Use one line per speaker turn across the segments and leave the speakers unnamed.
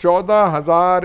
14,000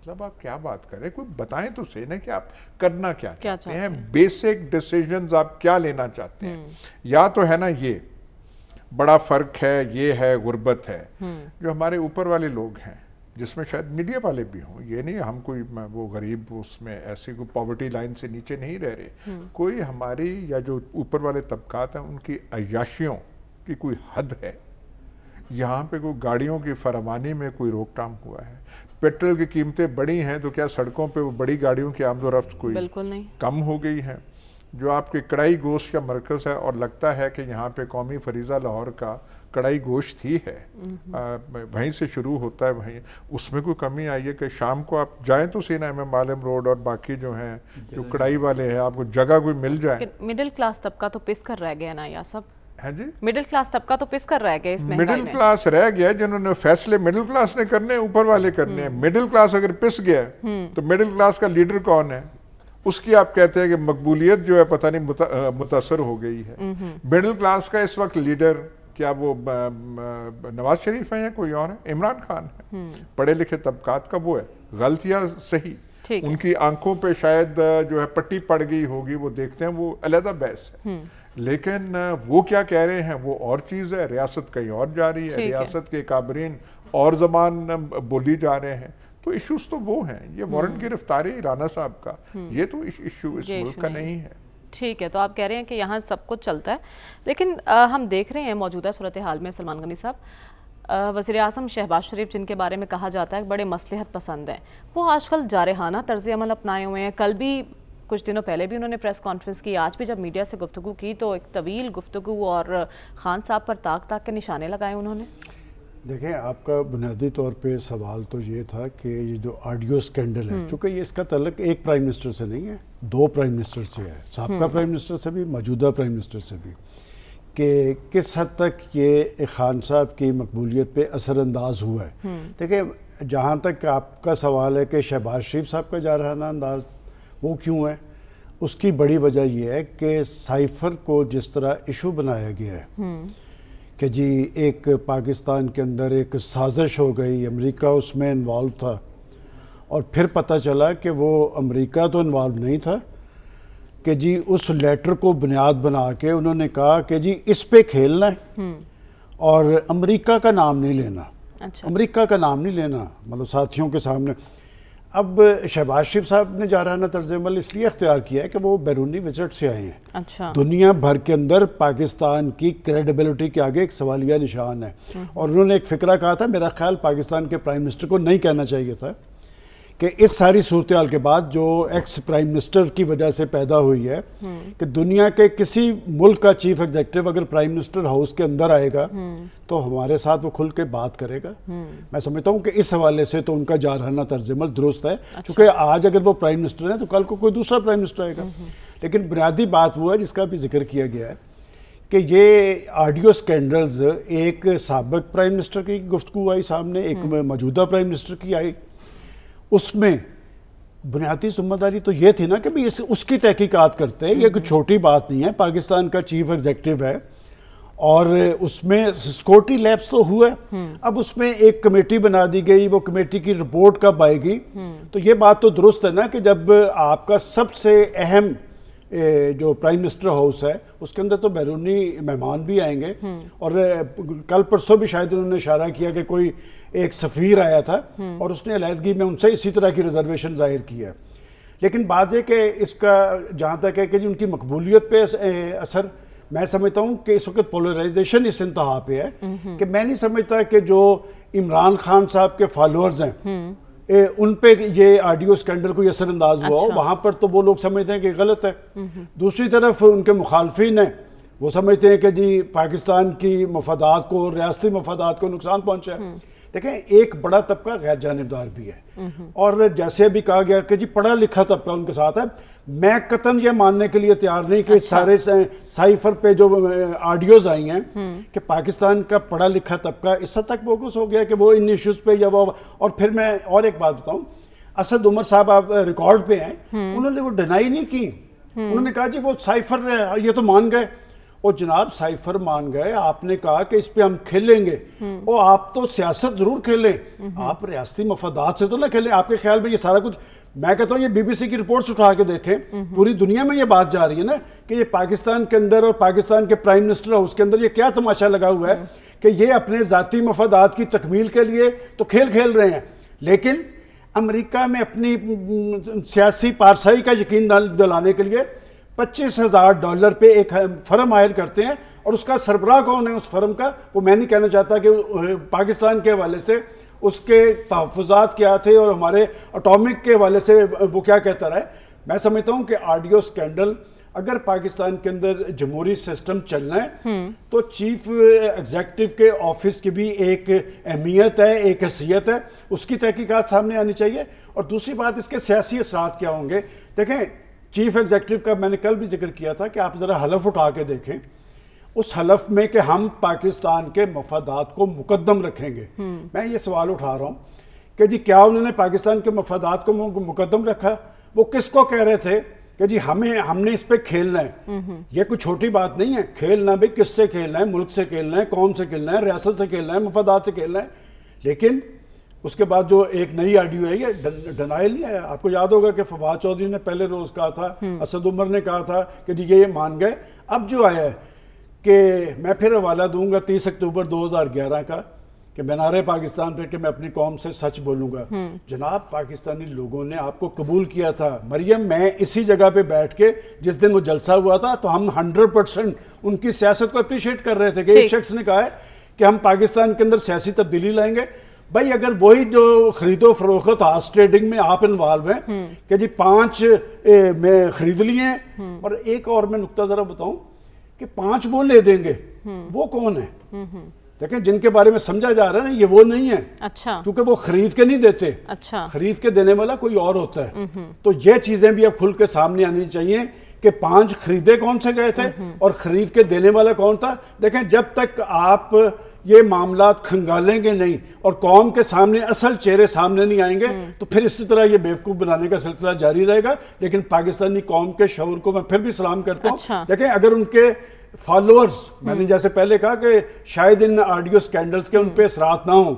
مطلب آپ کیا بات کریں, کوئی بتائیں تو صحیح نا کہ آپ کرنا کیا چاہتے ہیں, بیسک ڈیسیجنز آپ کیا لینا چاہتے ہیں. یا تو ہے نا یہ بڑا فرق ہے, یہ ہے غربت ہے, جو ہمارے اوپر والے لوگ ہیں, جس میں شاید میڈیا والے بھی ہوں, یہ نہیں ہم کوئی وہ غریب اس میں ایسی کوئی پاورٹی لائن سے نیچے نہیں رہ رہے, کوئی ہماری یا جو اوپر والے طبقات ہیں ان کی عیاشیوں کی کوئی حد ہے. یہاں پہ کوئی گاڑیوں کی فراوانی میں کوئی روک ٹام ہوا ہے, پیٹرول کی قیمتیں بڑی ہیں تو کیا سڑکوں پہ وہ بڑی گاڑیوں کی آمد و رفت کوئی
بالکل نہیں
کم ہو گئی ہے. جو آپ کے کڑائی گوشت کا مرکز ہے, اور لگتا ہے کہ یہاں پہ قومی فریضہ لاہور کا کڑائی گوشت ہی ہے, وہیں سے شروع ہوتا ہے, وہیں اس میں کوئی کمی آئی ہے کہ شام کو آپ جائیں تو سینا امام عالم روڈ اور باقی جو ہیں جو کڑائی والے ہیں آپ کو جگہ کوئی مل جائے.
مڈل کلاس طبقہ تو پس کر رہ گیا نا یا سب,
ہاں جی
مڈل کلاس طبقہ تو پس کر رہ گیا اس مہنگائی میں.
مڈل کلاس رہ گیا, جنہوں نے فیصلے مڈل کلاس نے کرنے اوپر والے کرنے ہیں. مڈل کلاس اگر پس گیا تو مڈل کلاس کا لیڈر کون ہے, اس کی آپ کہتے ہیں کہ مقبولیت جو ہے پتہ نہیں متاثر ہو گئی ہے. مڈل کلاس کا اس وقت لیڈر کیا وہ نواز شریف ہے یا کوئی اور ہے, عمران خان ہے. پڑھے لکھے طبقات کا وہ ہے, غلط یا صحیح ان کی آنکھوں پہ شاید جو ہے پٹی پڑ گئی ہوگی, وہ دیکھتے ہیں, وہ علیحدہ بحث ہے. لیکن وہ کیا کہہ رہے ہیں وہ اور چیز ہے, ریاست کہیں اور جا رہی ہے, ریاست کے کابرین اور زبان بولی جا رہے ہیں. تو ایشوز تو وہ ہیں, یہ وارنٹ گرفتاری رانا صاحب کا, یہ تو ایشو اس ملک کا نہیں ہے.
ٹھیک ہے, تو آپ کہہ رہے ہیں کہ یہاں سب کچھ چلتا ہے, لیکن ہم دیکھ رہے ہیں موجودہ صورتحال میں سلمان غنی صاحب, وزیر اعظم شہباز شریف جن کے بارے میں کہا جاتا ہے بڑے مصلحت پسند ہیں, وہ آج کل جارحانہ طرز عمل اپنائے ہوئے ہیں. کل بھی کچھ دنوں پہلے بھی انہوں نے پریس کانفرنس کی, آج بھی جب میڈیا سے گفتگو کی تو ایک طویل گفتگو اور خان صاحب پر تاک تاک کے نشانے لگائے انہوں نے.
دیکھیں, آپ کا بنیادی طور پہ سوال تو یہ تھا کہ یہ جو آڈیو سکینڈل ہے, چونکہ یہ اس کا تعلق ایک پرائم منسٹر سے نہیں ہے, 2 پرائم منسٹر سے ہے, سابقہ پرائم منسٹر سے بھی, موجودہ پرائم منسٹر سے بھی, کہ کس حد تک یہ خان صاحب کی مقبولیت پہ اثر انداز ہوا ہے. دیکھیں, جہاں تک آپ کا سوال ہے کہ شہباز شریف صاحب کا جارحانہ انداز وہ کیوں ہے, اس کی بڑی وجہ یہ ہے کہ سائفر کو جس طرح ایشو بنایا گیا ہے کہ جی ایک پاکستان کے اندر ایک سازش ہو گئی, امریکہ اس میں انوالو تھا, اور پھر پتہ چلا کہ وہ امریکہ تو انوالو نہیں تھا, کہ جی اس لیٹر کو بنیاد بنا کے انہوں نے کہا کہ جی اس پہ کھیلنا ہے اور امریکہ کا نام نہیں لینا. امریکہ کا نام نہیں لینا مطلب ساتھیوں کے سامنے. اب شہباز شریف صاحب نے جارحانہ طرز عمل اس لیے اختیار کیا ہے کہ وہ بیرونی وزٹ سے آئے ہیں. دنیا بھر کے اندر پاکستان کی کریڈیبلٹی کے آگے ایک سوالیہ نشان ہے, اور انہوں نے ایک فکرہ کہا تھا, میرا خیال پاکستان کے پرائم منسٹر کو نہیں کہنا چاہیے تھا, کہ اس ساری صورتحال کے بعد جو ایکس پرائم منسٹر کی وجہ سے پیدا ہوئی ہے کہ دنیا کے کسی ملک کا چیف ایگزیکٹو اگر پرائم منسٹر ہاؤس کے اندر آئے گا تو ہمارے ساتھ وہ کھل کے بات کرے گا. میں سمجھتا ہوں کہ اس حوالے سے تو ان کا جارحانہ طرز عمل درست ہے, چونکہ آج اگر وہ پرائم منسٹر ہیں تو کل کو کوئی دوسرا پرائم منسٹر آئے گا. لیکن بنیادی بات وہ ہے جس کا بھی ذکر کیا گیا ہے کہ یہ آڈیو سکینڈلز, ایک سابق پرائم منسٹر کی گفتگو آئی سامنے, ایک موجودہ پرائم منسٹر کی آئی, اس میں بنیادی ذمہ داری تو یہ تھی نا کہ بھی اس کی تحقیقات کرتے ہیں. یہ کوئی چھوٹی بات نہیں ہے, پاکستان کا چیف ایگزیکٹو ہے اور اس میں سیکورٹی لیپس تو ہوا ہے. اب اس میں ایک کمیٹی بنا دی گئی, وہ کمیٹی کی رپورٹ کب آئے گی, تو یہ بات تو درست ہے نا کہ جب آپ کا سب سے اہم جو پرائم منسٹر ہاؤس ہے اس کے اندر تو بیرونی مہمان بھی آئیں گے, اور کل پرسوں بھی شاید انہوں نے اشارہ کیا کہ کوئی ایک سفیر آیا تھا اور اس نے علیحدگی میں ان سے اسی طرح کی ریزرویشن ظاہر کی ہے. لیکن بات یہ کہ اس کا جہاں تک ہے کہ جی ان کی مقبولیت پہ اثر, میں سمجھتا ہوں کہ اس وقت پولرائزیشن اس انتہا پہ ہے کہ میں نہیں سمجھتا کہ جو عمران خان صاحب کے فالوورز ہیں ان پہ یہ آڈیو سکینڈل کوئی اثر انداز ہوا ہو. وہاں پر تو وہ لوگ سمجھتے ہیں کہ غلط ہے. دوسری طرف ان کے مخالفین ہیں, وہ سمجھتے ہیں کہ جی پاکستان کی مفادات کو, ریاستی مفادات کو نقصان پہنچا ہے. دیکھیں, ایک بڑا طبقہ غیر جانبدار بھی ہے, اور جیسے ابھی کہا گیا کہ جی پڑھا لکھا طبقہ ان کے ساتھ ہے. میں قطعاً یہ ماننے کے لیے تیار نہیں کہ سارے سائفر پہ جو آڈیوز آئی ہیں کہ پاکستان کا پڑھا لکھا طبقہ اس حد تک فوکس ہو گیا کہ وہ ان ایشوز پہ یا وہ. اور پھر میں اور ایک بات بتاؤں, اسد عمر صاحب آپ ریکارڈ پہ ہیں, انہوں نے وہ ڈینائی نہیں کی, انہوں نے کہا جی وہ سائفر یہ تو مان گئے, اور جناب سائفر مان گئے, آپ نے کہا کہ اس پہ ہم کھیلیں گے, اور آپ تو سیاست ضرور کھیلیں, آپ ریاستی مفادات سے تو نہ کھیلیں. آپ کے خیال میں یہ سارا کچھ, میں کہتا ہوں یہ بی بی سی کی رپورٹس اٹھا کے دیکھیں, پوری دنیا میں یہ بات جا رہی ہے نا کہ یہ پاکستان کے اندر اور پاکستان کے پرائم منسٹر ہاؤس کے اندر یہ کیا تماشا لگا ہوا ہے کہ یہ اپنے ذاتی مفادات کی تکمیل کے لیے تو کھیل کھیل رہے ہیں, لیکن امریکہ میں اپنی سیاسی پارسائی کا یقین دلانے کے لیے $25,000 پہ ایک فرم ہائر کرتے ہیں, اور اس کا سربراہ کون ہے اس فرم کا, وہ میں نہیں کہنا چاہتا کہ پاکستان کے حوالے سے اس کے تحفظات کیا تھے اور ہمارے اٹامک کے حوالے سے وہ کیا کہتا رہا ہے. میں سمجھتا ہوں کہ آڈیو سکینڈل اگر پاکستان کے اندر جمہوری سسٹم چلنا ہے تو چیف ایگزیکٹو کے آفس کی بھی ایک اہمیت ہے, ایک حیثیت ہے, اس کی تحقیقات سامنے آنی چاہیے. اور دوسری بات اس کے سیاسی اثرات کیا ہوں گے. دیکھیں چیف ایگزیکٹو کا میں نے کل بھی ذکر کیا تھا کہ آپ ذرا حلف اٹھا کے دیکھیں, اس حلف میں کہ ہم پاکستان کے مفادات کو مقدم رکھیں گے. میں یہ سوال اٹھا رہا ہوں کہ جی کیا انہوں نے پاکستان کے مفادات کو مقدم رکھا؟ وہ کس کو کہہ رہے تھے کہ جی ہم نے اس پہ کھیلنا ہے؟ یہ کوئی چھوٹی بات نہیں ہے. کھیلنا بھی کس سے کھیلنا ہے؟ ملک سے کھیلنا ہے, قوم سے کھیلنا ہے, ریاست سے کھیلنا ہے, مفادات سے کھیلنا ہے. لیکن اس کے بعد جو ایک نئی آڈیو ہے یہ ڈنائل نہیں ہے. آپ کو یاد ہوگا کہ فواد چودھری نے پہلے روز کہا تھا, اسد عمر نے کہا تھا کہ جی یہ مان گئے. اب جو آیا ہے کہ میں پھر حوالہ دوں گا 30 اکتوبر 2011 کا کہ بنارے پاکستان پہ کہ میں اپنی قوم سے سچ بولوں گا. جناب پاکستانی لوگوں نے آپ کو قبول کیا تھا. مریم میں اسی جگہ پہ بیٹھ کے جس دن وہ جلسہ ہوا تھا تو ہم 100% ان کی سیاست کو اپریشیٹ کر رہے تھے کہ ایک شخص نے کہا ہے کہ ہم پاکستان کے اندر سیاسی تبدیلی لائیں گے. بھائی اگر وہی جو خرید و فروخت ہارس ٹریڈنگ میں آپ انوالو ہیں کہ جی 5 میں خرید لیے ہیں, اور ایک اور میں نقطہ ذرا بتاؤں کہ 5 وہ لے دیں گے, وہ کون ہے؟ دیکھیں جن کے بارے میں سمجھا جا رہا ہے نا یہ وہ نہیں ہے. اچھا. کیونکہ وہ خرید کے نہیں دیتے. اچھا. خرید کے دینے والا کوئی اور ہوتا ہے. تو یہ چیزیں بھی اب کھل کے سامنے آنی چاہیے کہ 5 خریدے کون سے گئے تھے اور خرید کے دینے والا کون تھا. دیکھیں جب تک آپ یہ معاملات کھنگالیں گے نہیں اور قوم کے سامنے اصل چہرے سامنے نہیں آئیں گے تو پھر اسی طرح یہ بیوقوف بنانے کا سلسلہ جاری رہے گا. لیکن پاکستانی قوم کے شعور کو میں پھر بھی سلام کرتا ہوں. دیکھیں اگر ان کے فالوورز, میں نے جیسے پہلے کہا کہ شاید ان آڈیو سکینڈلز کے ان پہ اثرات نہ ہوں,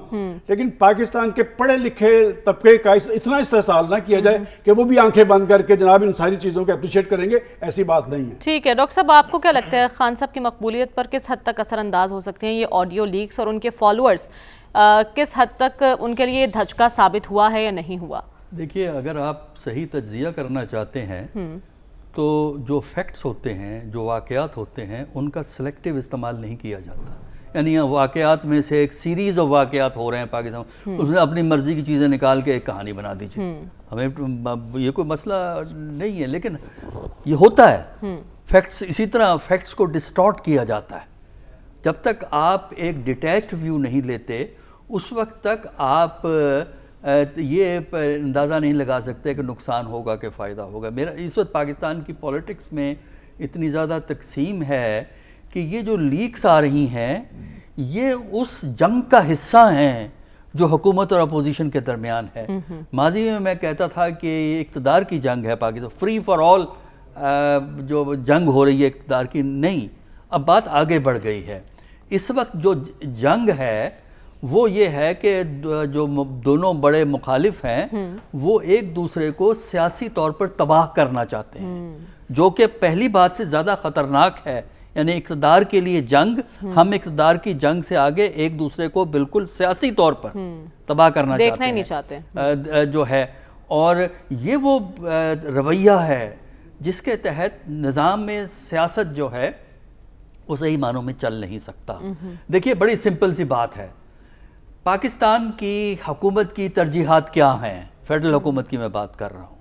لیکن پاکستان کے پڑھے لکھے طبقے کا اتنا استحصال نہ کیا جائے کہ وہ بھی آنکھیں بند کر کے جناب ان ساری چیزوں کو اپریشیٹ کریں گے. ایسی بات نہیں ہے.
ٹھیک ہے ڈاکٹر صاحب, آپ کو کیا لگتا ہے خان صاحب کی مقبولیت پر کس حد تک اثر انداز ہو سکتے ہیں یہ آڈیو لیکس, اور ان کے فالوورز کس حد تک ان کے لیے دھچکا ثابت ہوا ہے یا نہیں ہوا؟
دیکھیے اگر آپ صحیح تجزیہ کرنا چاہتے ہیں تو جو فیکٹس ہوتے ہیں, جو واقعات ہوتے ہیں, ان کا سلیکٹیو استعمال نہیں کیا جاتا. یعنی واقعات میں سے ایک سیریز آف واقعات ہو رہے ہیں پاکستان, اس نے اپنی مرضی کی چیزیں نکال کے ایک کہانی بنا دیجیے. ہمیں یہ کوئی مسئلہ نہیں ہے, لیکن یہ ہوتا ہے فیکٹس. اسی طرح فیکٹس کو ڈسٹارٹ کیا جاتا ہے. جب تک آپ ایک ڈیٹیچڈ ویو نہیں لیتے اس وقت تک آپ یہ اندازہ نہیں لگا سکتے کہ نقصان ہوگا کہ فائدہ ہوگا. میرا اس وقت پاکستان کی پولیٹکس میں اتنی زیادہ تقسیم ہے کہ یہ جو لیکس آ رہی ہیں یہ اس جنگ کا حصہ ہیں جو حکومت اور اپوزیشن کے درمیان ہے. ماضی میں میں کہتا تھا کہ یہ اقتدار کی جنگ ہے پاکستان, فری فار آل جو جنگ ہو رہی ہے اقتدار کی نہیں. اب بات آگے بڑھ گئی ہے. اس وقت جو جنگ ہے وہ یہ ہے کہ جو دونوں بڑے مخالف ہیں وہ ایک دوسرے کو سیاسی طور پر تباہ کرنا چاہتے ہیں, جو کہ پہلی بات سے زیادہ خطرناک ہے. یعنی اقتدار کے لیے جنگ, ہم اقتدار کی جنگ سے آگے ایک دوسرے کو بالکل سیاسی طور پر تباہ کرنا
دیکھنا ہی نہیں چاہتے
جو ہے. اور یہ وہ رویہ ہے جس کے تحت نظام میں سیاست جو ہے وہ صحیح معنوں میں چل نہیں سکتا. دیکھیے بڑی سمپل سی بات ہے, پاکستان کی حکومت کی ترجیحات کیا ہیں؟ فیڈرل حکومت کی میں بات کر رہا ہوں.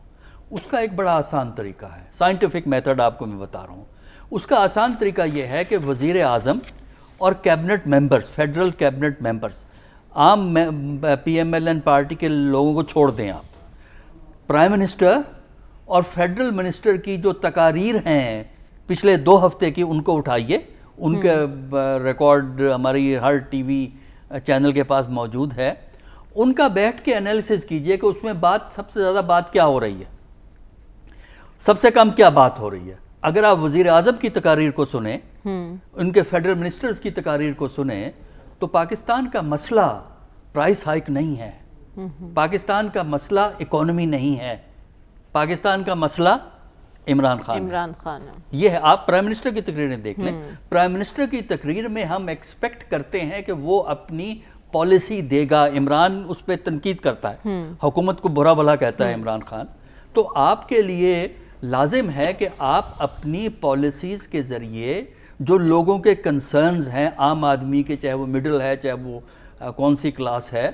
اس کا ایک بڑا آسان طریقہ ہے, سائنٹیفک میتھڈ آپ کو میں بتا رہا ہوں. اس کا آسان طریقہ یہ ہے کہ وزیر اعظم اور cabinet members, federal cabinet members, عام P M L N party کے لوگوں کو چھوڑ دیں آپ. پرائم منسٹر اور فیڈرل منسٹر کی جو تقاریر ہیں پچھلے 2 ہفتے کی ان کو اٹھائیے, ان کے ریکارڈ ہماری ہر ٹی وی چینل کے پاس موجود ہے. ان کا بیٹھ کے انالیسس کیجئے کہ اس میں بات سب سے زیادہ بات کیا ہو رہی ہے, سب سے کم کیا بات ہو رہی ہے. اگر آپ وزیر اعظم کی تقاریر کو سنیں، ان کے فیڈرل منسٹرز کی تقاریر کو سنیں، تو پاکستان کا مسئلہ پرائس ہائیک نہیں ہے، پاکستان کا مسئلہ اکانومی نہیں ہے، پاکستان کا مسئلہ عمران خان ہے۔ یہ ہے، آپ پرائم منسٹر کی تقریریں دیکھ لیں، پرائم منسٹر کی تقریر میں ہم ایکسپیکٹ کرتے ہیں کہ وہ اپنی پالیسی دے گا۔ عمران اس پہ تنقید کرتا ہے، حکومت کو برا بھلا کہتا ہے عمران خان، تو آپ کے لیے لازم ہے کہ آپ اپنی پالیسیز کے ذریعے جو لوگوں کے کنسرنز ہیں، عام آدمی کے، چاہے وہ مڈل ہے چاہے وہ کون سی کلاس ہے،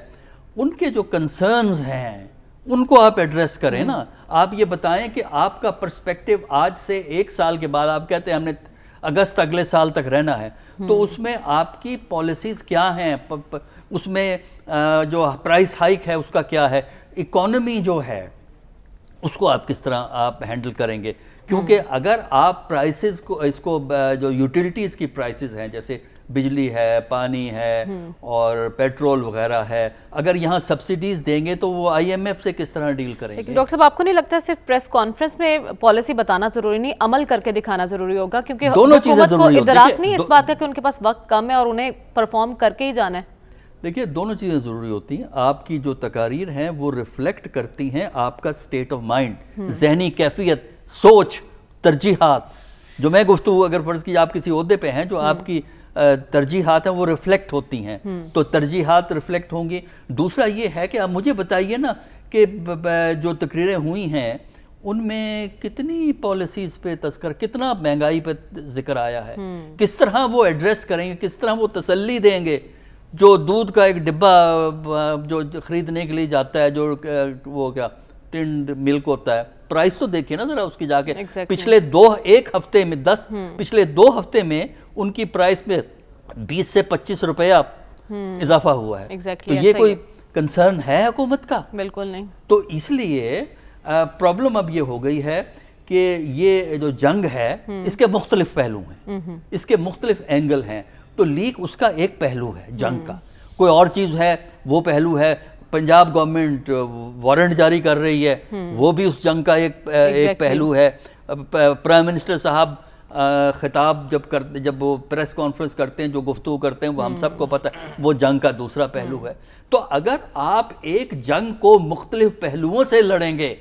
ان کے جو کنسرنز ہیں ان کو آپ ایڈریس کریں نا۔ آپ یہ بتائیں کہ آپ کا پرسپیکٹو آج سے 1 سال کے بعد، آپ کہتے ہیں ہم نے اگست اگلے سال تک رہنا ہے، تو اس میں آپ کی پالیسیز کیا ہیں، اس میں جو پرائس ہائیک ہے اس کا کیا ہے، اکانومی جو ہے اس کو آپ کس طرح آپ ہینڈل کریں گے؟ کیونکہ اگر آپ پرائسز کو، اس کو جو یوٹیلیٹیز کی پرائسز ہیں جیسے بجلی ہے، پانی ہے اور پیٹرول وغیرہ ہے، اگر یہاں سبسڈیز دیں گے تو وہ آئی ایم ایف سے کس طرح ڈیل کریں گے؟
ڈاکٹر صاحب، آپ کو نہیں لگتا صرف پریس کانفرنس میں پالیسی بتانا ضروری نہیں، عمل کر کے دکھانا ضروری ہوگا؟ کیونکہ حکومت کو ادراک نہیں اس بات کا کہ ان کے پاس وقت کم ہے اور انہیں پرفارم کر کے ہی جانا ہے۔
دیکھیے، دونوں چیزیں ضروری ہوتی ہیں۔ آپ کی جو تقاریر ہیں وہ ریفلیکٹ کرتی ہیں آپ کا سٹیٹ آف مائنڈ، ذہنی کیفیت، سوچ، ترجیحات۔ جو میں گفتگو، اگر فرض کی آپ کسی عہدے پہ ہیں، جو آپ کی ترجیحات ہیں وہ ریفلیکٹ ہوتی ہیں، تو ترجیحات ریفلیکٹ ہوں گی۔ دوسرا یہ ہے کہ آپ مجھے بتائیے نا کہ جو تقریریں ہوئی ہیں ان میں کتنی پالیسیز پہ تذکر، کتنا مہنگائی پہ ذکر آیا ہے، کس طرح وہ ایڈریس کریں گے، کس طرح وہ تسلی دیں گے؟ جو دودھ کا ایک ڈبہ جو خریدنے کے لیے جاتا ہے، جو وہ کیا ٹنڈ ملک ہوتا ہے، پرائس تو دیکھیں نا ذرا اس کی جا کے۔ پچھلے 1 ہفتے میں پچھلے 2 ہفتے میں ان کی پرائس میں 20 سے 25 روپیہ اضافہ ہوا ہے۔ تو یہ کوئی کنسرن ہے حکومت کا؟
بالکل نہیں۔
تو اس لیے پرابلم اب یہ ہو گئی ہے کہ یہ جو جنگ ہے اس کے مختلف پہلو ہیں، اس کے مختلف اینگل ہیں۔ تو لیک اس کا ایک پہلو ہے جنگ کا، کوئی اور چیز ہے وہ پہلو ہے۔ پنجاب گورنمنٹ وارنٹ جاری کر رہی ہے، وہ بھی اس جنگ کا ایک پہلو ہے۔ پرائم منسٹر صاحب خطاب جب وہ پریس کانفرنس کرتے ہیں، جو گفتگو کرتے ہیں، وہ ہم سب کو پتہ ہے، وہ جنگ کا دوسرا پہلو ہے۔ تو اگر آپ ایک جنگ کو مختلف پہلوؤں سے لڑیں گے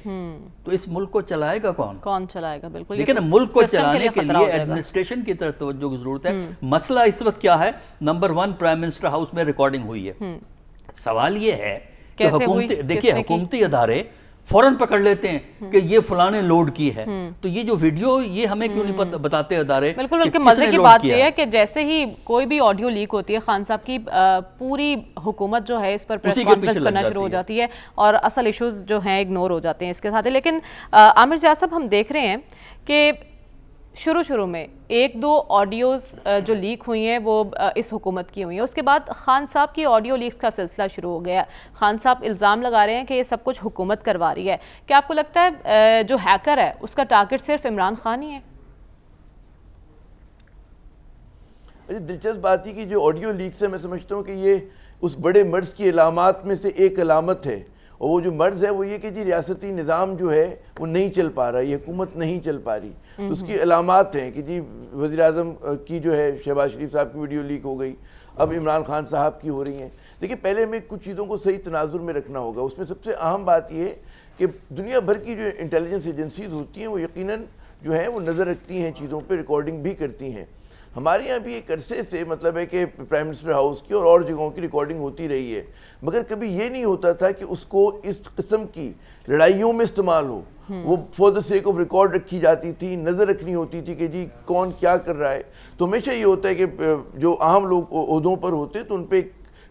تو اس ملک کو چلائے گا کون
چلائے گا؟ بالکل۔
لیکن ملک کو چلانے کے لیے ایڈمنسٹریشن کی طرف توجہ کی ضرورت ہے۔ مسئلہ اس وقت کیا ہے؟ نمبر 1، پرائم منسٹر ہاؤس میں ریکارڈنگ ہوئی ہے۔ سوال یہ ہے کہ حکومتی ادارے فوراً پکڑ لیتے ہیں کہ یہ فلاں نے لوڈ کی ہے، تو یہ جو ویڈیو، یہ ہمیں کیوں نہیں بتاتے ادارے؟
بالکل، بلکہ مزے کی بات یہ ہے کہ جیسے ہی کوئی بھی آڈیو لیک ہوتی ہے، خان صاحب کی پوری حکومت جو ہے اس پر پریس کانفرنس کرنا شروع ہو جاتی ہے اور اصل ایشوز جو ہیں اگنور ہو جاتے ہیں اس کے ساتھ۔ لیکن عامر ضیاء صاحب، ہم دیکھ رہے ہیں کہ شروع میں 1-2 آڈیوز جو لیک ہوئی ہیں وہ اس حکومت کی ہوئی ہیں، اس کے بعد خان صاحب کی آڈیو لیکس کا سلسلہ شروع ہو گیا۔ خان صاحب الزام لگا رہے ہیں کہ یہ سب کچھ حکومت کروا رہی ہے۔ کیا آپ کو لگتا ہے جو ہیکر ہے اس کا ٹارگٹ صرف عمران خان ہی ہے؟
دلچسپ بات ہی کہ جو آڈیو لیکس ہے، میں سمجھتا ہوں کہ یہ اس بڑے مرض کی علامات میں سے ایک علامت ہے، اور وہ جو مرض ہے وہ یہ کہ جی ریاستی نظام جو ہے وہ نہیں چل پا رہا، یہ حکومت نہیں چل پا رہی۔ تو اس کی علامات ہیں کہ جی وزیر اعظم کی جو ہے شہباز شریف صاحب کی ویڈیو لیک ہو گئی، اب عمران خان صاحب کی ہو رہی ہیں۔ دیکھیں، پہلے ہمیں کچھ چیزوں کو صحیح تناظر میں رکھنا ہوگا۔ اس میں سب سے اہم بات یہ ہے کہ دنیا بھر کی جو انٹیلیجنس ایجنسیز ہوتی ہیں وہ یقیناً جو ہے وہ نظر رکھتی ہیں چیزوں پہ، ریکارڈنگ بھی کرتی ہیں۔ ہمارے یہاں بھی ایک عرصے سے مطلب ہے کہ پرائم منسٹر ہاؤس کی اور جگہوں کی ریکارڈنگ ہوتی رہی ہے، مگر کبھی یہ نہیں ہوتا تھا کہ اس کو اس قسم کی لڑائیوں میں استعمال ہو۔ وہ for the sake of record رکھی جاتی تھی، نظر رکھنی ہوتی تھی کہ جی کون کیا کر رہا ہے۔ تو ہمیشہ یہ ہوتا ہے کہ جو عام لوگ عہدوں پر ہوتے تو ان پہ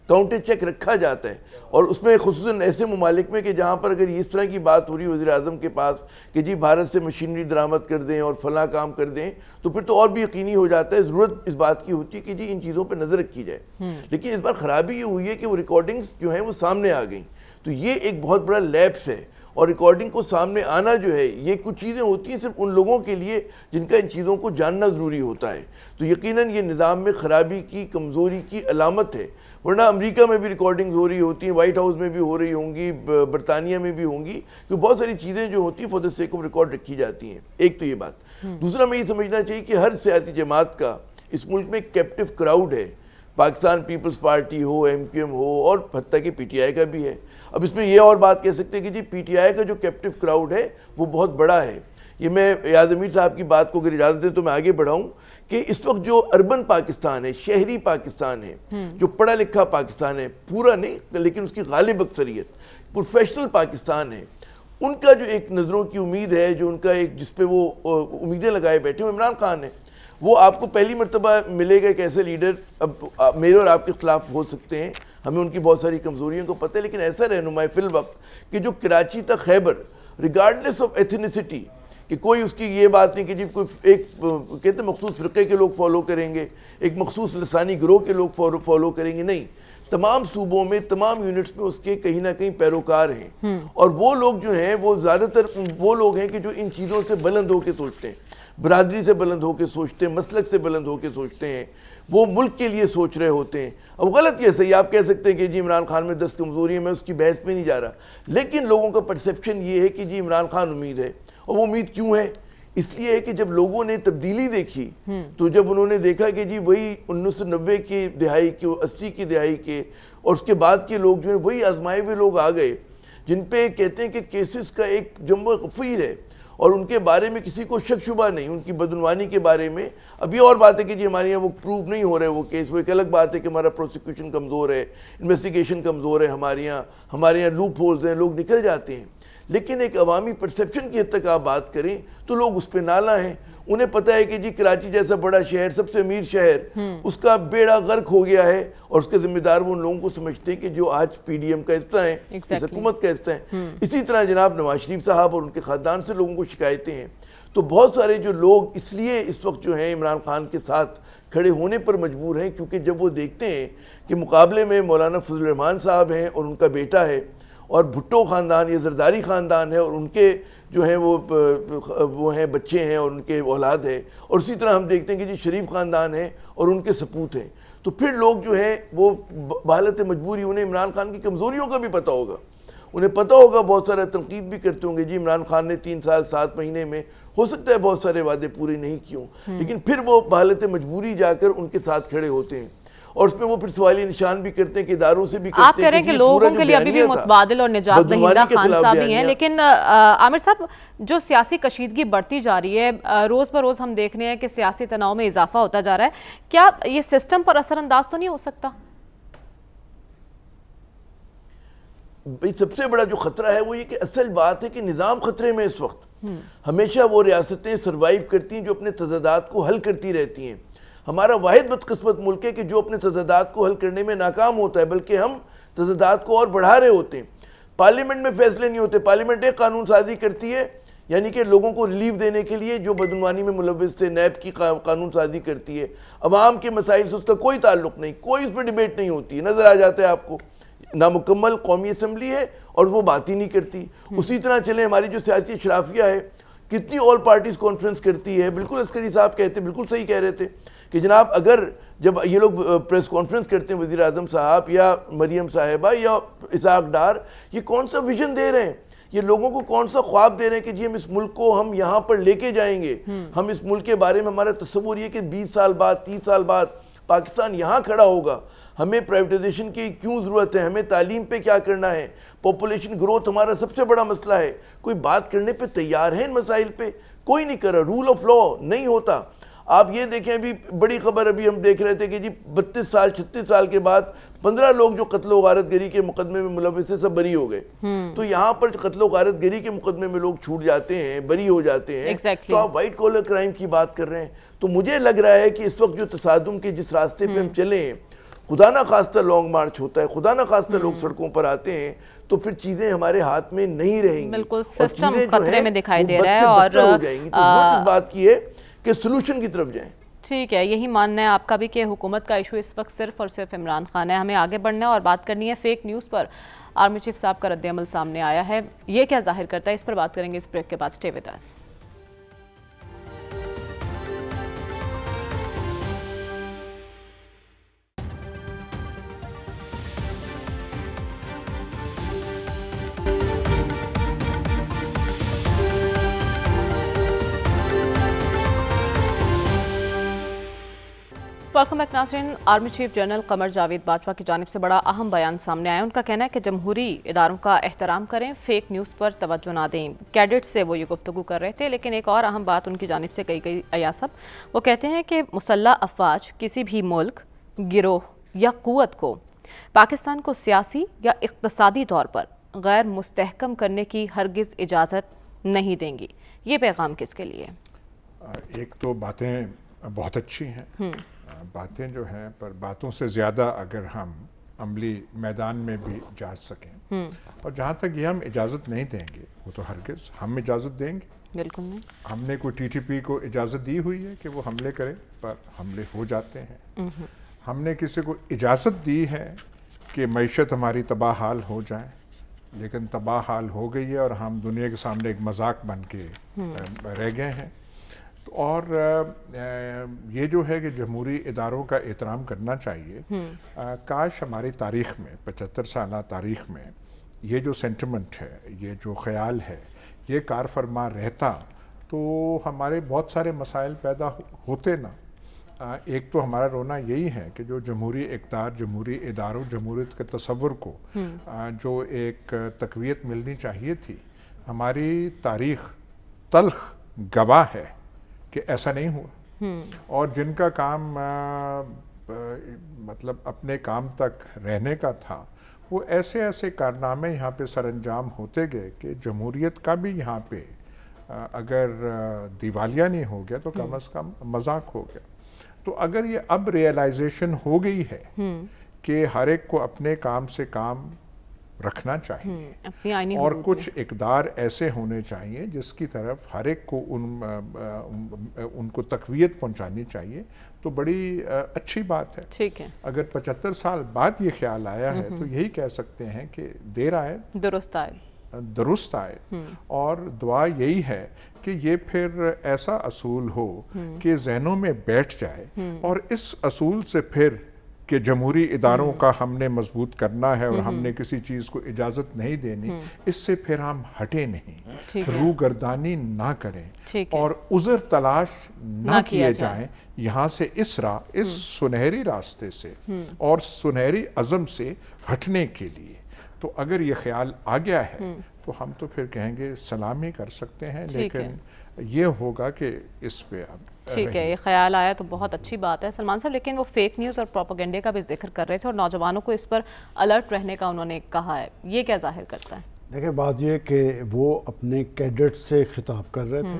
کاؤنٹر چیک رکھا جاتا ہے، اور اس میں خصوصاً ایسے ممالک میں کہ جہاں پر اگر اس طرح کی بات ہو رہی وزیر اعظم کے پاس کہ جی بھارت سے مشینری درآمد کر دیں اور فلاں کام کر دیں، تو پھر تو اور بھی یقینی ہو جاتا ہے، ضرورت اس بات کی ہوتی ہے کہ جی ان چیزوں پہ نظر رکھی جائے۔ لیکن اس بار خرابی یہ ہوئی ہے کہ وہ ریکارڈنگز جو ہیں وہ سامنے آ گئیں، تو یہ ایک بہت بڑا لیپس ہے، اور ریکارڈنگ کو سامنے آنا جو ہے یہ کچھ چیزیں ہوتی ہیں صرف ان لوگوں کے لیے جن کا ان چیزوں کو جاننا ضروری ہوتا ہے. تو یقیناً یہ نظام میں خرابی کی کمزوری کی علامت ہے. ورنہ امریکہ میں بھی ریکارڈنگ ہو رہی ہوتی ہیں, وائٹ ہاؤس میں بھی ہو رہی ہوں گی, برطانیہ میں بھی ہوں گی, تو بہت ساری چیزیں جو ہوتی ہیں for the sake of record رکھی جاتی ہیں. ایک تو یہ بات. دوسرا میں یہ سمجھنا چاہیے کہ ہر سیاسی جماعت کا اس ملک میں ایک کیپٹیو کراؤڈ ہے. پاکستان پیپلز پارٹی ہو, ایم کیو ایم ہو, اور حتیٰ کہ پی ٹی آئی کا بھی ہے. اب اس میں یہ اور بات کہہ سکتے ہیں کہ جی پی ٹی آئی کا جو کیپٹیو کراؤڈ ہے وہ بہت بڑا ہے. یہ میں ایاز امیر صاحب کی بات کو اگر اجازت دیں تو میں آگے بڑھاؤں کہ اس وقت جو اربن پاکستان ہے, شہری پاکستان ہے, جو پڑھا لکھا پاکستان ہے, پورا نہیں لیکن اس کی غالب اکثریت پروفیشنل پاکستان ہے, ان کا جو ایک نظروں کی امید ہے, جو ان کا ایک جس پہ وہ امیدیں لگائے بیٹھے ہیں, عمران خان ہے. وہ آپ کو پہلی مرتبہ ملے گا ایک ایسے لیڈر, اب میرے اور آپ کے خلاف ہو سکتے ہیں, ہمیں ان کی بہت ساری کمزوریوں کو پتہ ہے, لیکن ایسا رہنما ہے فی الوقت کہ جو کراچی تک خیبر ریگارڈلیس آف ایتھنیسٹی, کہ کوئی اس کی یہ بات نہیں کہ جی کوئی ایک کہتے ہیں مخصوص فرقے کے لوگ فالو کریں گے, ایک مخصوص لسانی گروہ کے لوگ فالو کریں گے, نہیں, تمام صوبوں میں تمام یونٹس میں اس کے کہیں نہ کہیں پیروکار ہیں. اور وہ لوگ جو ہیں وہ زیادہ تر وہ لوگ ہیں کہ جو ان چیزوں سے بلند ہو کے سوچتے ہیں, برادری سے بلند ہو کے سوچتے ہیں, مسلک سے بلند ہو کے سوچتے ہیں, وہ ملک کے لیے سوچ رہے ہوتے ہیں. اب غلط یہ صحیح آپ کہہ سکتے ہیں کہ جی عمران خان میں 10 کمزوری ہیں, میں اس کی بحث میں نہیں جا رہا, لیکن لوگوں کا پرسیپشن یہ ہے کہ جی عمران خان امید ہے. اور وہ امید کیوں ہے؟ اس لیے ہے کہ جب لوگوں نے تبدیلی دیکھی تو جب انہوں نے دیکھا کہ جی وہی 1990 کی دہائی کے, 80 کی دہائی کے اور اس کے بعد کے لوگ جو ہیں وہی آزمائے ہوئے لوگ آ گئے جن پہ کہتے ہیں کہ کیسز کا ایک جمع غفیر ہے اور ان کے بارے میں کسی کو شک شبہ نہیں, ان کی بدعنوانی کے بارے میں. اب یہ اور بات ہے کہ جی ہمارے یہاں وہ پروو نہیں ہو رہے وہ کیس, وہ ایک الگ بات ہے کہ ہمارا پروسیکیوشن کمزور ہے, انویسٹیگیشن کمزور ہے, ہمارے یہاں لوپ ہولز ہیں, لوگ نکل جاتے ہیں. لیکن ایک عوامی پرسیپشن کی حد تک آپ بات کریں تو لوگ اس پہ نالہ ہیں. انہیں پتہ ہے کہ جی کراچی جیسا بڑا شہر, سب سے امیر شہر, اس کا بیڑا غرق ہو گیا ہے, اور اس کے ذمہ دار وہ ان لوگوں کو سمجھتے ہیں کہ جو آج پی ڈی ایم کا حصہ ہیں, اس حکومت کا حصہ ہیں. اسی طرح جناب نواز شریف صاحب اور ان کے خاندان سے لوگوں کو شکایتیں ہیں. تو بہت سارے جو لوگ اس لیے اس وقت جو ہیں عمران خان کے ساتھ کھڑے ہونے پر مجبور ہیں, کیونکہ جب وہ دیکھتے ہیں کہ مقابلے میں مولانا فضل الرحمان صاحب ہیں اور ان کا بیٹا ہے, اور بھٹو خاندان یا زرداری خاندان ہے اور ان کے جو ہیں وہ ہیں بچے ہیں اور ان کے اولاد ہے, اور اسی طرح ہم دیکھتے ہیں کہ جی شریف خاندان ہے اور ان کے سپوت ہیں, تو پھر لوگ جو ہیں وہ بحالت مجبوری, انہیں عمران خان کی کمزوریوں کا بھی پتہ ہوگا, انہیں پتہ ہوگا, بہت سارا تنقید بھی کرتے ہوں گے جی عمران خان نے 3 سال 7 مہینے میں ہو سکتا ہے بہت سارے وعدے پورے نہیں کیوں, لیکن پھر وہ بحالت مجبوری جا کر ان کے ساتھ کھڑے ہوتے ہیں. اور اس میں وہ پھر سوالی نشان بھی کرتے ہیں کہ اداروں سے بھی کرتے ہیں.
آپ کہہ رہے ہیں کہ لوگوں کے لیے ابھی بھی متبادل اور نجات دہندہ خان صاحب ہی ہیں, لیکن عامر صاحب جو سیاسی کشیدگی بڑھتی جا رہی ہے, روز بروز ہم دیکھ رہے ہیں کہ سیاسی تناؤ میں اضافہ ہوتا جا رہا ہے, کیا یہ سسٹم پر اثر انداز تو نہیں ہو سکتا؟
سب سے بڑا جو خطرہ ہے وہ یہ کہ اصل بات ہے کہ نظام خطرے میں اس وقت. ہمیشہ وہ ریاستیں سروائیو کرتی ہیں جو اپنے تضادات کو حل کرتی رہتی ہیں. ہمارا واحد بدقسمت ملک ہے کہ جو اپنے تضادات کو حل کرنے میں ناکام ہوتا ہے, بلکہ ہم تضادات کو اور بڑھا رہے ہوتے ہیں. پارلیمنٹ میں فیصلے نہیں ہوتے, پارلیمنٹ ایک قانون سازی کرتی ہے, یعنی کہ لوگوں کو ریلیف دینے کے لیے جو بدعنوانی میں ملوث تھے, نیب کی قانون سازی کرتی ہے. عوام کے مسائل سے اس کا کوئی تعلق نہیں, کوئی اس پہ ڈیبیٹ نہیں ہوتی, نظر آ جاتا ہے آپ کو. نامکمل قومی اسمبلی ہے اور وہ بات ہی نہیں کرتی. اسی طرح چلیں ہماری جو سیاسی اشرافیہ ہے, کتنی آل پارٹیز کانفرنس کرتی ہے. بالکل عسکری صاحب کہتے, بالکل صحیح کہہ رہے تھے کہ جناب اگر جب یہ لوگ پریس کانفرنس کرتے ہیں, وزیر اعظم صاحب یا مریم صاحبہ یا اسحاق ڈار, یہ کون سا ویژن دے رہے ہیں, یہ لوگوں کو کون سا خواب دے رہے ہیں کہ جی ہم اس ملک کو ہم یہاں پر لے کے جائیں گے, ہم اس ملک کے بارے میں ہمارا تصور یہ کہ 20 سال بعد 30 سال بعد پاکستان یہاں کھڑا ہوگا, ہمیں پرائیویٹائزیشن کی کیوں ضرورت ہے, ہمیں تعلیم پہ کیا کرنا ہے, پاپولیشن گروتھ ہمارا سب سے بڑا مسئلہ ہے. کوئی بات کرنے پہ تیار ہے ان مسائل پہ؟ کوئی نہیں کر رہا. رول آف لا نہیں ہوتا. آپ یہ دیکھیں, ابھی بڑی خبر ابھی ہم دیکھ رہے تھے کہ جی 32 سال 36 سال کے بعد 15 لوگ جو قتل و غارت گری کے مقدمے میں ملوث تھے سب بری ہو گئے. تو یہاں پر قتل و غارت گری کے مقدمے میں لوگ چھوٹ جاتے ہیں, بری ہو جاتے ہیں, تو آپ وائٹ کالر کرائم کی بات کر رہے ہیں. تو مجھے لگ رہا ہے کہ اس وقت جو تصادم کے جس راستے پہ ہم چلے ہیں, خدا نہ خواستہ لانگ مارچ ہوتا ہے, خدا نہ خواستہ لوگ سڑکوں پر آتے ہیں, تو پھر چیزیں ہمارے ہاتھ میں نہیں رہیں گی,
بالکل سسٹم خطرے میں دکھائی دے رہا ہے. اور
ہو جائیں گی. تو ضرورت اس بات کی ہے کہ سلوشن کی طرف جائیں.
ٹھیک ہے، یہی ماننا ہے آپ کا بھی کہ حکومت کا ایشو اس وقت صرف اور صرف عمران خان ہے. ہمیں آگے بڑھنا ہے اور بات کرنی ہے فیک نیوز پر. آرمی چیف صاحب کا رد عمل سامنے آیا ہے، یہ کیا ظاہر کرتا ہے، اس پر بات کریں گے اس بریک کے بعد. Stay with us. Welcome back ناظرین. Army chief general Qamar Javed Bajwa کی جانب سے بڑا اہم بیان سامنے آیا. ان کا کہنا ہے کہ جمہوری اداروں کا احترام کریں، فیک نیوز پر توجہ نہ دیں. کیڈٹ سے وہ یہ گفتگو کر رہے تھے، لیکن ایک اور اہم بات ان کی جانب سے کہی گئی ایاز صاحب. وہ کہتے ہیں کہ مسلح افواج کسی بھی ملک، گروہ یا قوت کو پاکستان کو سیاسی یا اقتصادی طور پر غیر مستحکم کرنے کی ہرگز اجازت نہیں دیں گی. یہ پیغام کس کے لیے؟
ایک تو باتیں بہت اچھی ہیں، باتیں جو ہیں، پر باتوں سے زیادہ اگر ہم عملی میدان میں بھی جا سکیں، اور جہاں تک یہ ہم اجازت نہیں دیں گے، وہ تو ہرگز ہم اجازت دیں گے
بالکل نہیں.
ہم نے کوئی ٹی ٹی پی کو اجازت دی ہوئی ہے کہ وہ حملے کرے، پر حملے ہو جاتے ہیں. ہم نے کسی کو اجازت دی ہے کہ معیشت ہماری تباہ حال ہو جائے، لیکن تباہ حال ہو گئی ہے اور ہم دنیا کے سامنے ایک مذاق بن کے رہ گئے ہیں. اور یہ جو ہے کہ جمہوری اداروں کا احترام کرنا چاہیے. کاش ہماری تاریخ میں 75 سالہ تاریخ میں یہ جو سینٹیمنٹ ہے، یہ جو خیال ہے، یہ کار فرما رہتا تو ہمارے بہت سارے مسائل پیدا ہوتے نا. ایک تو ہمارا رونا یہی ہے کہ جو جمہوری اقدار، جمہوری اداروں، جمہوریت کے تصور کو جو ایک تقویت ملنی چاہیے تھی، ہماری تاریخ تلخ گواہ ہے کہ ایسا نہیں ہوا. اور جن کا کام مطلب اپنے کام تک رہنے کا تھا، وہ ایسے ایسے کارنامے یہاں پہ سر انجام ہوتے گئے کہ جمہوریت کا بھی یہاں پہ اگر دیوالیہ نہیں ہو گیا تو کم از کم مذاق ہو گیا. تو اگر یہ اب ریئلائزیشن ہو گئی ہے کہ ہر ایک کو اپنے کام سے کام رکھنا چاہیے اور کچھ اقدار ایسے ہونے چاہیے جس کی طرف ہر ایک کو ان کو تقویت پہنچانی چاہیے، تو بڑی اچھی بات ہے.
ٹھیک ہے،
اگر 75 سال بعد یہ خیال آیا ہے تو یہی کہہ سکتے ہیں کہ دیر آئے درست آئے. اور دعا یہی ہے کہ یہ پھر ایسا اصول ہو کہ ذہنوں میں بیٹھ جائے، اور اس اصول سے پھر کہ جمہوری اداروں کا ہم نے مضبوط کرنا ہے اور ہم نے کسی چیز کو اجازت نہیں دینی، اس سے پھر ہم ہٹے نہیں، روگردانی نہ کریں اور عذر تلاش نہ کیے جائیں. یہاں سے اس سنہری راستے سے اور سنہری عزم سے ہٹنے کے لیے. تو اگر یہ خیال آ گیا ہے تو ہم تو پھر کہیں گے سلامی کر سکتے ہیں، لیکن یہ ہوگا کہ اس پہ اب
ٹھیک ہے، یہ خیال آیا تو بہت اچھی بات ہے. سلمان صاحب، لیکن وہ فیک نیوز اور پروپیگنڈے کا بھی ذکر کر رہے تھے اور نوجوانوں کو اس پر الرٹ رہنے کا انہوں نے کہا ہے. یہ کیا ظاہر کرتا ہے؟
دیکھیں، بات یہ کہ وہ اپنے کیڈٹ سے خطاب کر رہے تھے،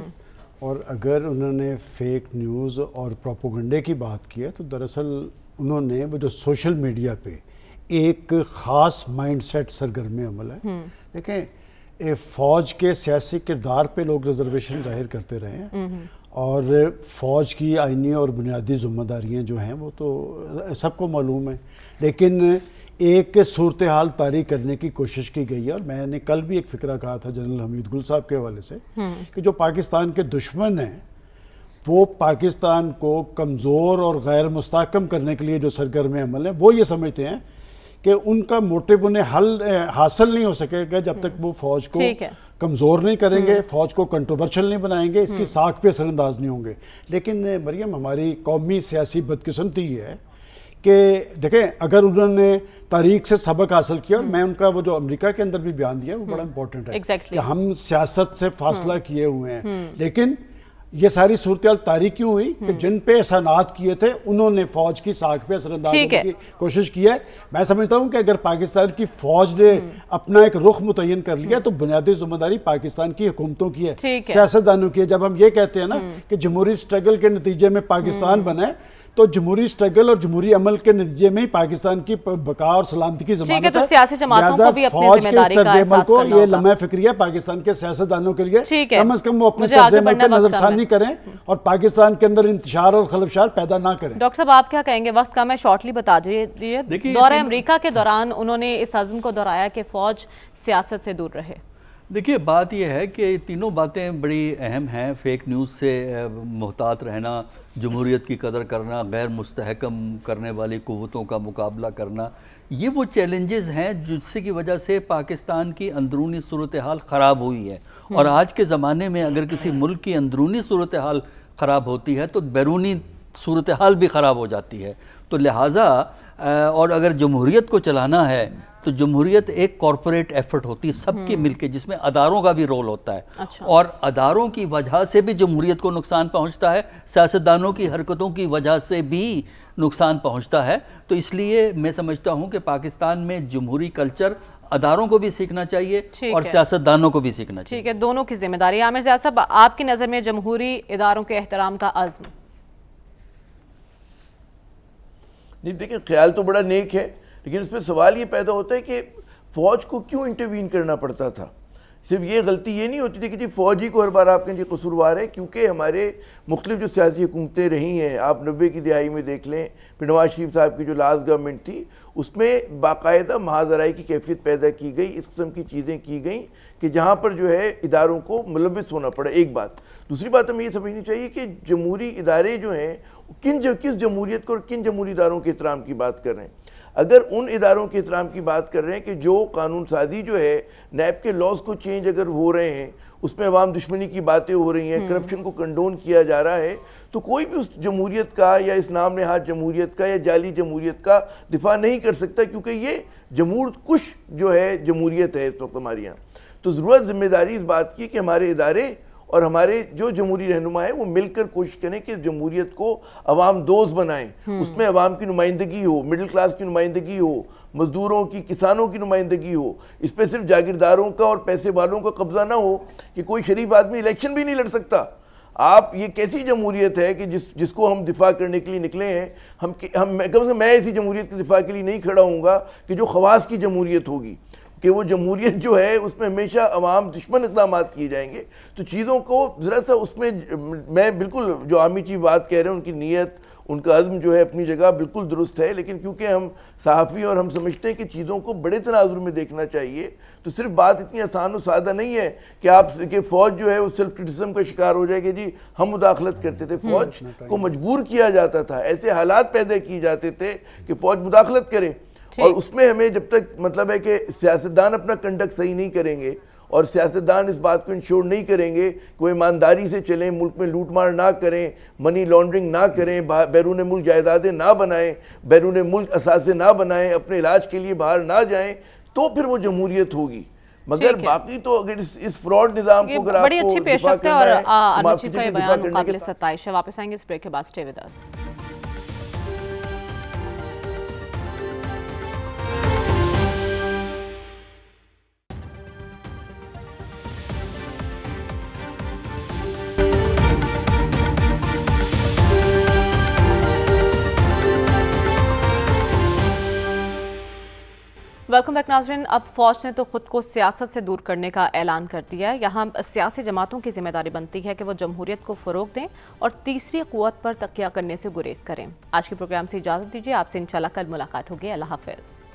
اور اگر انہوں نے فیک نیوز اور پروپیگنڈے کی بات کی ہے تو دراصل انہوں نے وہ جو سوشل میڈیا پہ ایک خاص مائنڈ سیٹ سرگرم عمل ہے. دیکھیں، فوج کے سیاسی کردار پہ لوگ ریزرویشن ظاہر کرتے رہے ہیں، اور فوج کی آئینی اور بنیادی ذمہ داریاں جو ہیں وہ تو سب کو معلوم ہے. لیکن ایک صورتحال طاری کرنے کی کوشش کی گئی ہے، اور میں نے کل بھی ایک فکرہ کہا تھا جنرل حمید گل صاحب کے حوالے سے کہ جو پاکستان کے دشمن ہیں وہ پاکستان کو کمزور اور غیر مستحکم کرنے کے لیے جو سرگرم عمل ہے، وہ یہ سمجھتے ہیں کہ ان کا موٹیو انہیں حاصل نہیں ہو سکے گا جب تک وہ فوج کو کمزور نہیں کریں گے، فوج کو کنٹروورشل نہیں بنائیں گے، اس کی ساکھ پہ اثر انداز نہیں ہوں گے. لیکن مریم، ہماری قومی سیاسی بدقسمتی یہ ہے کہ دیکھیں، اگر انہوں نے تاریخ سے سبق حاصل کیا، اور میں ان کا وہ جو امریکہ کے اندر بھی بیان دیا وہ بڑا امپورٹنٹ ہے کہ ہم سیاست سے فاصلہ کیے ہوئے ہیں، لیکن یہ ساری صورتحال طاری کیوں ہوئی کہ جن پہ احسانات کیے تھے انہوں نے فوج کی ساکھ پہ اثر انداز ہونے کی کوشش کی ہے. میں سمجھتا ہوں کہ اگر پاکستان کی فوج نے اپنا ایک رخ متعین کر لیا تو بنیادی ذمہ داری پاکستان کی حکومتوں کی ہے، سیاستدانوں کی ہے. جب ہم یہ کہتے ہیں نا کہ جمہوری سٹرگل کے نتیجے میں پاکستان بنا ہے، تو جمہوری سٹرگل اور جمہوری عمل کے نتیجے میں ہی پاکستان کی بقا اور سلامتی کی ضمانت ہے.
تو سیاسی جماعتوں کو بھی اپنی ذمہ داری کا احساس کرنا ہوگا.
یہ لمحہ فکری ہے پاکستان کے سیاستدانوں کے لیے، کم از کم وہ اپنے طرز عمل پہ نظر ثانی کریں اور پاکستان کے اندر انتشار اور خلفشار پیدا نہ کریں.
ڈاکٹر صاحب آپ کیا کہیں گے؟ وقت کم ہے، شارٹلی بتا دیجیے. دورہ امریکہ کے دوران انہوں نے اس عزم کو دہرایا کہ فوج سیاست سے دور رہے.
دیکھیے بات یہ ہے کہ تینوں باتیں بڑی اہم ہیں. فیک نیوز سے محتاط رہنا، جمہوریت کی قدر کرنا، غیر مستحکم کرنے والی قوتوں کا مقابلہ کرنا، یہ وہ چیلنجز ہیں جس کی وجہ سے پاکستان کی اندرونی صورتحال خراب ہوئی ہے. اور آج کے زمانے میں اگر کسی ملک کی اندرونی صورتحال خراب ہوتی ہے تو بیرونی صورتحال بھی خراب ہو جاتی ہے. تو لہٰذا اور اگر جمہوریت کو چلانا ہے تو جمہوریت ایک کارپوریٹ ایفرٹ ہوتی ہے سب کے مل کے، جس میں اداروں کا بھی رول ہوتا ہے. اور اداروں کی وجہ سے بھی جمہوریت کو نقصان پہنچتا ہے، سیاستدانوں کی حرکتوں کی وجہ سے بھی نقصان پہنچتا ہے. تو اس لیے میں سمجھتا ہوں کہ پاکستان میں جمہوری کلچر اداروں کو بھی سیکھنا چاہیے اور سیاستدانوں کو بھی سیکھنا چاہیے.
ٹھیک ہے، دونوں کی ذمہ داری. عامر ضیاء صاحب، آپ کی نظر میں جمہوری اداروں کے احترام کا عزم؟
نہیں دیکھیں، خیال تو بڑا نیک ہے، لیکن اس پہ سوال یہ پیدا ہوتا ہے کہ فوج کو کیوں انٹروین کرنا پڑتا تھا. صرف یہ غلطی یہ نہیں ہوتی تھی کہ جی فوجی کو ہر بار آپ کہیں جی قصوروار ہے، کیونکہ ہمارے مختلف جو سیاسی حکومتیں رہی ہیں، آپ 90 کی دہائی میں دیکھ لیں، پھر نواز شریف صاحب کی جو لاسٹ گورنمنٹ تھی اس میں باقاعدہ محاذرائی کی کیفیت پیدا کی گئی، اس قسم کی چیزیں کی گئیں کہ جہاں پر جو ہے اداروں کو ملوث ہونا پڑا. ایک بات. دوسری بات ہمیں یہ سمجھنی چاہیے کہ جمہوری ادارے جو ہیں کس جمہوریت کو اور کن جمہوری اداروں کے احترام کی بات کر رہے ہیں. اگر ان اداروں کے احترام کی بات کر رہے ہیں کہ جو قانون سازی جو ہے، نیب کے لاز کو چینج اگر ہو رہے ہیں، اس میں عوام دشمنی کی باتیں ہو رہی ہیں، کرپشن کو کنڈون کیا جا رہا ہے، تو کوئی بھی اس جمہوریت کا یا اس نام نہاد جمہوریت کا یا جعلی جمہوریت کا دفاع نہیں کر سکتا، کیونکہ یہ جمہور کش جو ہے جمہوریت ہے اس وقت ہمارے یہاں. تو ضرورت ذمہ داری اس بات کی کہ ہمارے ادارے اور ہمارے جو جمہوری رہنما ہے وہ مل کر کوشش کریں کہ جمہوریت کو عوام دوست بنائیں. اس میں عوام کی نمائندگی ہو، مڈل کلاس کی نمائندگی ہو، مزدوروں کی، کسانوں کی نمائندگی ہو. اس پہ صرف جاگیرداروں کا اور پیسے والوں کا قبضہ نہ ہو کہ کوئی شریف آدمی الیکشن بھی نہیں لڑ سکتا. آپ یہ کیسی جمہوریت ہے کہ جس کو ہم دفاع کرنے کے لیے نکلے ہیں؟ کم از کم میں ایسی جمہوریت کے دفاع کے لیے نہیں کھڑا ہوں گا کہ جو خواص کی جمہوریت ہوگی، کہ وہ جمہوریت جو ہے اس میں ہمیشہ عوام دشمن اقدامات کیے جائیں گے. تو چیزوں کو ذرا سا اس میں بالکل جو عامی چیز بات کہہ رہے ہیں، ان کی نیت، ان کا عزم جو ہے اپنی جگہ بالکل درست ہے، لیکن کیونکہ ہم صحافی اور ہم سمجھتے ہیں کہ چیزوں کو بڑے تناظر میں دیکھنا چاہیے، تو صرف بات اتنی آسان و سادہ نہیں ہے کہ فوج جو ہے وہ سیلف کرٹیسزم کا شکار ہو جائے کہ جی ہم مداخلت کرتے تھے. فوج کو مجبور کیا جاتا تھا، ایسے حالات پیدا کیے جاتے تھے کہ فوج مداخلت کرے. اور اس میں ہمیں جب تک مطلب ہے کہ سیاستدان اپنا کنڈکٹ صحیح نہیں کریں گے اور سیاستدان اس بات کو انشور نہیں کریں گے کہ وہ ایمانداری سے چلیں، ملک میں لوٹ مار نہ کریں، منی لانڈرنگ نہ کریں، بیرون ملک جائیدادیں نہ بنائیں، بیرون ملک اثاثے نہ بنائیں، اپنے علاج کے لیے باہر نہ جائیں، تو پھر وہ جمہوریت ہوگی. مگر باقی تو اگر اس فراڈ نظام کو اگر آپ کو دفاع کرنا ہے، ہم آپ کی جگہ دفاع کرنے کے
ستائش ہے. واپس آئیں گے اس بریک کے بعد. Stay with us. Welcome back ناظرین. اب فوج نے تو خود کو سیاست سے دور کرنے کا اعلان کر دیا ہے. یہاں سیاسی جماعتوں کی ذمہ داری بنتی ہے کہ وہ جمہوریت کو فروغ دیں اور تیسری قوت پر تکیہ کرنے سے گریز کریں. آج کے پروگرام سے اجازت دیجیے. آپ سے انشاءاللہ کل ملاقات ہوگی. اللہ حافظ.